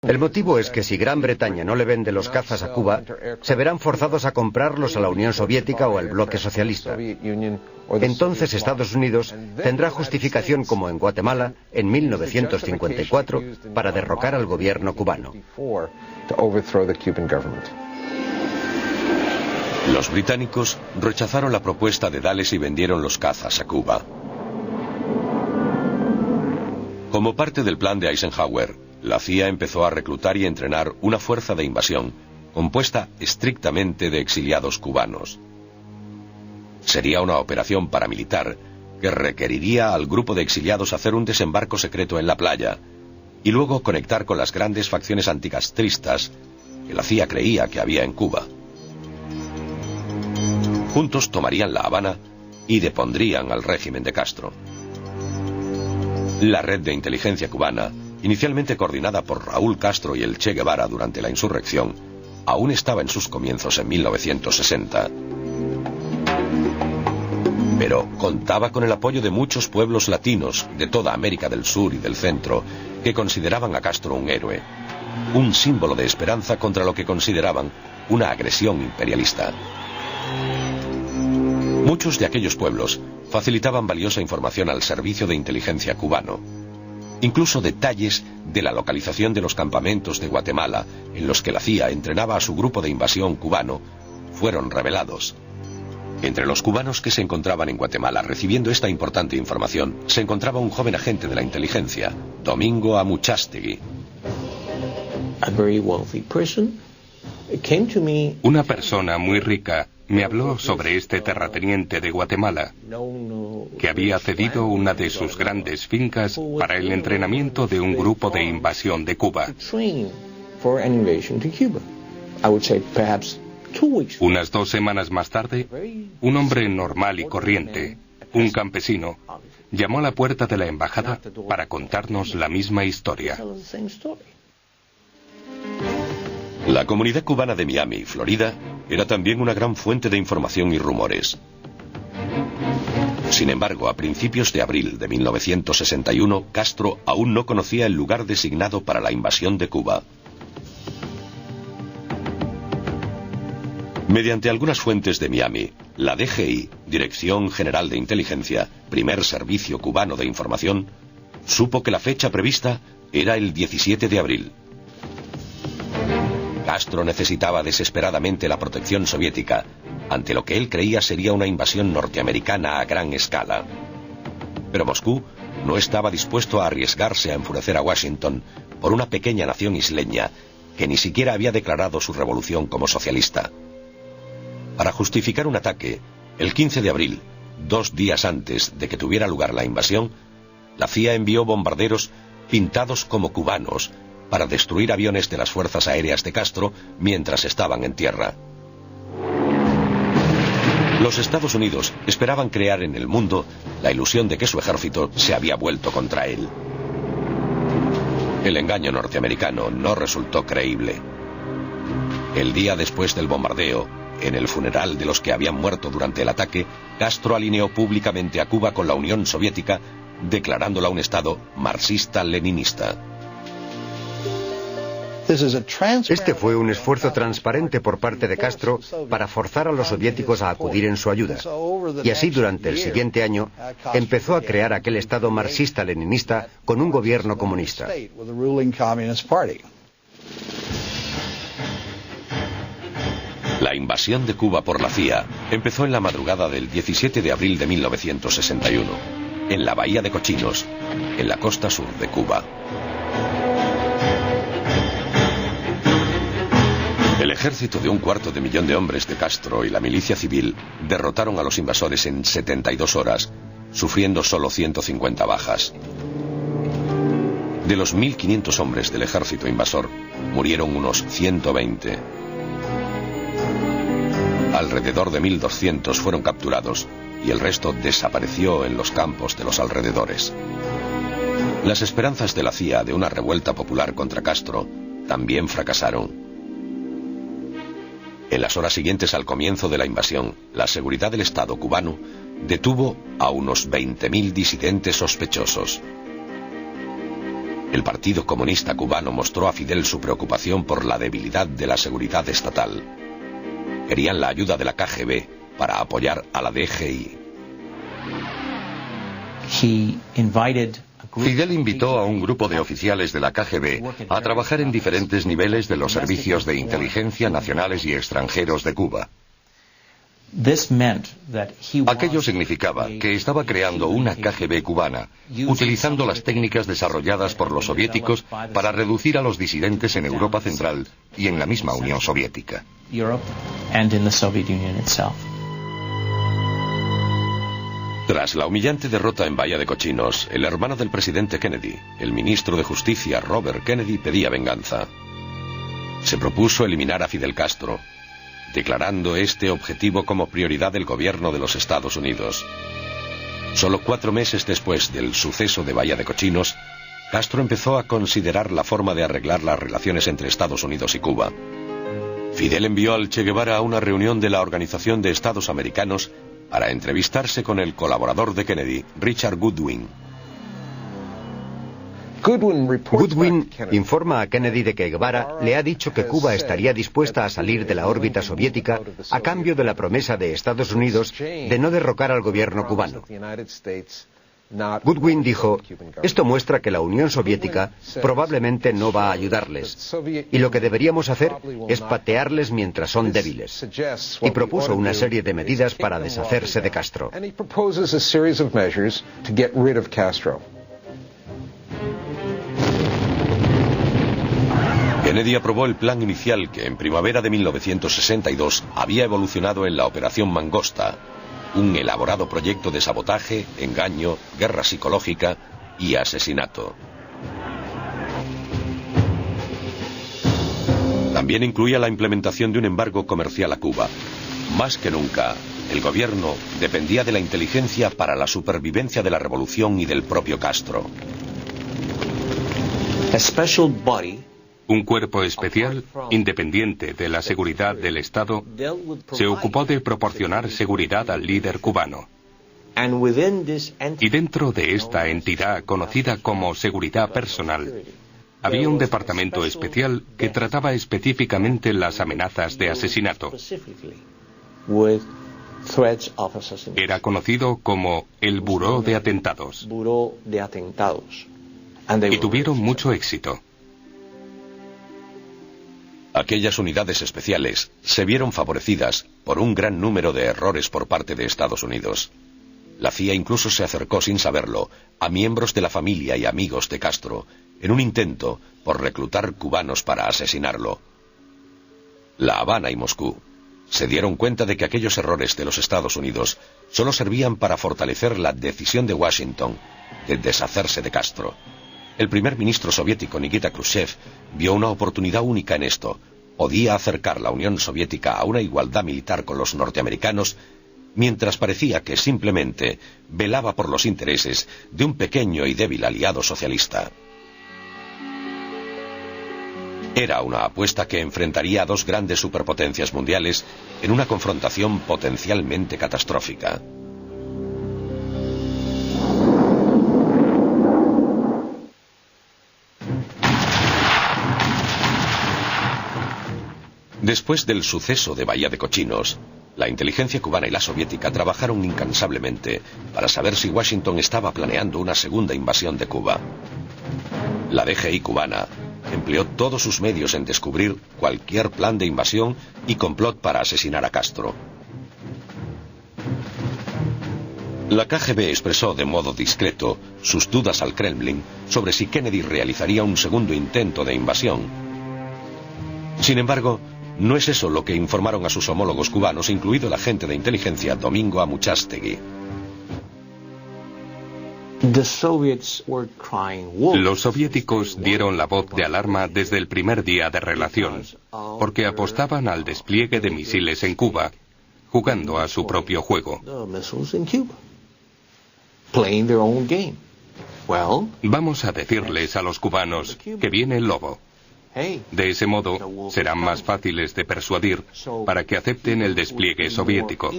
El motivo es que si Gran Bretaña no le vende los cazas a Cuba, se verán forzados a comprarlos a la Unión Soviética o al bloque socialista. Entonces Estados Unidos tendrá justificación, como en Guatemala, en 1954, para derrocar al gobierno cubano. Los británicos rechazaron la propuesta de Dulles y vendieron los cazas a Cuba. Como parte del plan de Eisenhower, la CIA empezó a reclutar y entrenar una fuerza de invasión compuesta estrictamente de exiliados cubanos. Sería una operación paramilitar que requeriría al grupo de exiliados hacer un desembarco secreto en la playa y luego conectar con las grandes facciones anticastristas que la CIA creía que había en Cuba. Juntos tomarían La Habana y depondrían al régimen de Castro. La red de inteligencia cubana, inicialmente coordinada por Raúl Castro y el Che Guevara durante la insurrección, aún estaba en sus comienzos en 1960. Pero contaba con el apoyo de muchos pueblos latinos de toda América del Sur y del Centro, que consideraban a Castro un héroe, un símbolo de esperanza contra lo que consideraban una agresión imperialista. Muchos de aquellos pueblos facilitaban valiosa información al servicio de inteligencia cubano. Incluso detalles de la localización de los campamentos de Guatemala en los que la CIA entrenaba a su grupo de invasión cubano fueron revelados. Entre los cubanos que se encontraban en Guatemala recibiendo esta importante información se encontraba un joven agente de la inteligencia, Domingo Amuchastegui. Una persona muy rica me habló sobre este terrateniente de Guatemala, que había cedido una de sus grandes fincas para el entrenamiento de un grupo de invasión de Cuba. Unas 2 semanas más tarde, un hombre normal y corriente, un campesino, llamó a la puerta de la embajada para contarnos la misma historia. La comunidad cubana de Miami, Florida, era también una gran fuente de información y rumores. Sin embargo, a principios de abril de 1961, Castro aún no conocía el lugar designado para la invasión de Cuba. Mediante algunas fuentes de Miami, la DGI, Dirección General de Inteligencia, primer servicio cubano de información, supo que la fecha prevista era el 17 de abril. Castro necesitaba desesperadamente la protección soviética ante lo que él creía sería una invasión norteamericana a gran escala. Pero Moscú no estaba dispuesto a arriesgarse a enfurecer a Washington por una pequeña nación isleña que ni siquiera había declarado su revolución como socialista. Para justificar un ataque, el 15 de abril, 2 días antes de que tuviera lugar la invasión, la CIA envió bombarderos pintados como cubanos para destruir aviones de las fuerzas aéreas de Castro mientras estaban en tierra. Los Estados Unidos esperaban crear en el mundo la ilusión de que su ejército se había vuelto contra él. El engaño norteamericano no resultó creíble. El día después del bombardeo, en el funeral de los que habían muerto durante el ataque, Castro alineó públicamente a Cuba con la Unión Soviética, declarándola un estado marxista-leninista. Este fue un esfuerzo transparente por parte de Castro para forzar a los soviéticos a acudir en su ayuda. Y así, durante el siguiente año, empezó a crear aquel Estado marxista-leninista con un gobierno comunista. La invasión de Cuba por la CIA empezó en la madrugada del 17 de abril de 1961, en la bahía de Cochinos, en la costa sur de Cuba. El ejército de 250.000 de hombres de Castro y la milicia civil derrotaron a los invasores en 72 horas, sufriendo solo 150 bajas. De los 1.500 hombres del ejército invasor, murieron unos 120. Alrededor de 1.200 fueron capturados y el resto desapareció en los campos de los alrededores. Las esperanzas de la CIA de una revuelta popular contra Castro también fracasaron. En las horas siguientes al comienzo de la invasión, la seguridad del Estado cubano detuvo a unos 20.000 disidentes sospechosos. El Partido Comunista Cubano mostró a Fidel su preocupación por la debilidad de la seguridad estatal. Querían la ayuda de la KGB para apoyar a la DGI. Fidel invitó a un grupo de oficiales de la KGB a trabajar en diferentes niveles de los servicios de inteligencia nacionales y extranjeros de Cuba. Aquello significaba que estaba creando una KGB cubana, utilizando las técnicas desarrolladas por los soviéticos para reducir a los disidentes en Europa Central y en la misma Unión Soviética. Tras la humillante derrota en Bahía de Cochinos, el hermano del presidente Kennedy, el ministro de Justicia Robert Kennedy, pedía venganza. Se propuso eliminar a Fidel Castro, declarando este objetivo como prioridad del gobierno de los Estados Unidos. Solo 4 meses después del suceso de Bahía de Cochinos, Castro empezó a considerar la forma de arreglar las relaciones entre Estados Unidos y Cuba. Fidel envió al Che Guevara a una reunión de la Organización de Estados Americanos para entrevistarse con el colaborador de Kennedy, Richard Goodwin. Goodwin informa a Kennedy de que Guevara le ha dicho que Cuba estaría dispuesta a salir de la órbita soviética a cambio de la promesa de Estados Unidos de no derrocar al gobierno cubano. Goodwin dijo: esto muestra que la Unión Soviética probablemente no va a ayudarles, y lo que deberíamos hacer es patearles mientras son débiles. Y propuso una serie de medidas para deshacerse de Castro. Kennedy aprobó el plan inicial que en primavera de 1962 había evolucionado en la Operación Mangosta, un elaborado proyecto de sabotaje, engaño, guerra psicológica y asesinato. También incluía la implementación de un embargo comercial a Cuba. Más que nunca, el gobierno dependía de la inteligencia para la supervivencia de la revolución y del propio Castro. Un cuerpo especial, independiente de la seguridad del Estado, se ocupó de proporcionar seguridad al líder cubano. Y dentro de esta entidad conocida como seguridad personal, había un departamento especial que trataba específicamente las amenazas de asesinato. Era conocido como el Buró de Atentados. Y tuvieron mucho éxito. Aquellas unidades especiales se vieron favorecidas por un gran número de errores por parte de Estados Unidos. La CIA incluso se acercó sin saberlo a miembros de la familia y amigos de Castro en un intento por reclutar cubanos para asesinarlo. La Habana y Moscú se dieron cuenta de que aquellos errores de los Estados Unidos solo servían para fortalecer la decisión de Washington de deshacerse de Castro. El primer ministro soviético Nikita Khrushchev vio una oportunidad única en esto. Podía acercar la Unión Soviética a una igualdad militar con los norteamericanos, mientras parecía que simplemente velaba por los intereses de un pequeño y débil aliado socialista. Era una apuesta que enfrentaría a 2 grandes superpotencias mundiales en una confrontación potencialmente catastrófica. Después del suceso de Bahía de Cochinos, la inteligencia cubana y la soviética trabajaron incansablemente para saber si Washington estaba planeando una segunda invasión de Cuba. La DGI cubana empleó todos sus medios en descubrir cualquier plan de invasión y complot para asesinar a Castro. La KGB expresó de modo discreto sus dudas al Kremlin sobre si Kennedy realizaría un segundo intento de invasión. Sin embargo, no es eso lo que informaron a sus homólogos cubanos, incluido el agente de inteligencia Domingo Amuchastegui. Los soviéticos dieron la voz de alarma desde el primer día de relación, porque apostaban al despliegue de misiles en Cuba, jugando a su propio juego. Vamos a decirles a los cubanos que viene el lobo. De ese modo, serán más fáciles de persuadir para que acepten el despliegue soviético.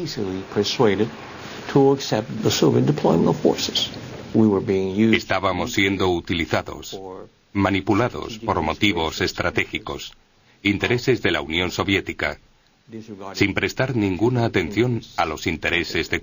Estábamos siendo utilizados. manipulados por motivos estratégicos, intereses de la Unión Soviética, sin prestar ninguna atención a los intereses de